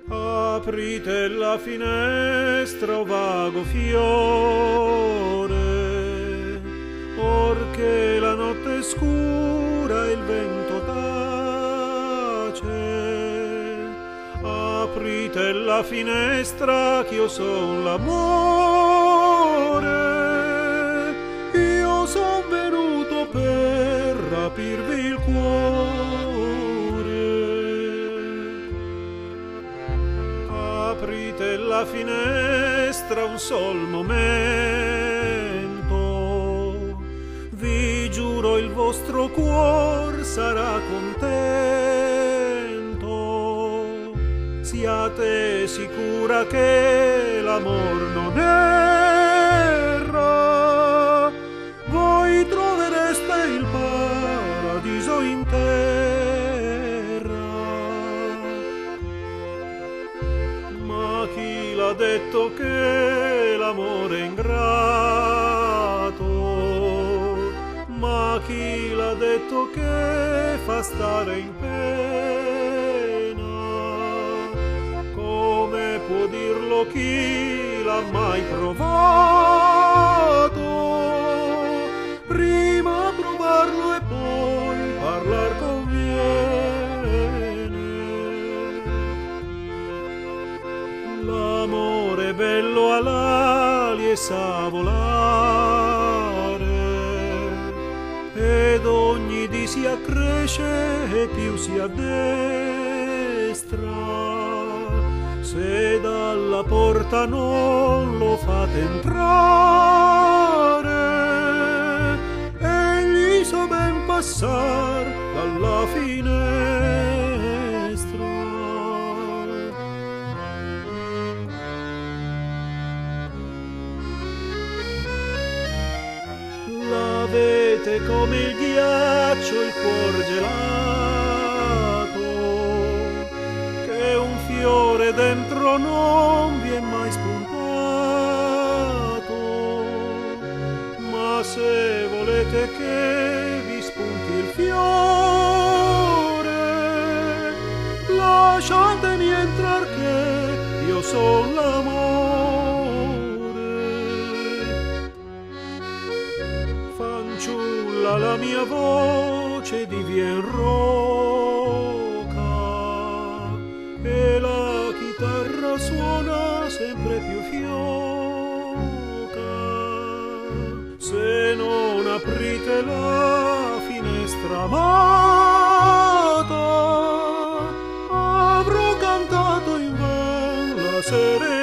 Aprite la finestra, o vago fiore, orché la notte è scura e il vento tace. Aprite la finestra, ch'io son l'amore, io son venuto per rapirvi il cuore. Aprite la finestra un sol momento, vi giuro il vostro cuor sarà contento. Siate sicura che l'amor non erra, voi trovereste il paradiso in terra. Ma chi l'ha detto che l'amore è ingrato? Ma chi l'ha detto che fa stare in pena? Come può dirlo chi l'ha mai provato? Prima provarlo e poi parlar conviene. L'amore è bello all'ali e sa volare, ed ogni dì si accresce e più si addestra. Se dalla porta non lo fate entrare, egli so ben passar dalla finestra. L'avete come il ghiaccio il cuor gelato, che un fiore dentro non vi è mai spuntato. Ma se volete che vi spunti il fiore, lasciatemi entrar che io son l'amore. Fanciulla, la mia voce divien roca e la chitarra suona sempre più fioca. Se non aprite la finestra, amata, avrò cantato invan la serenata.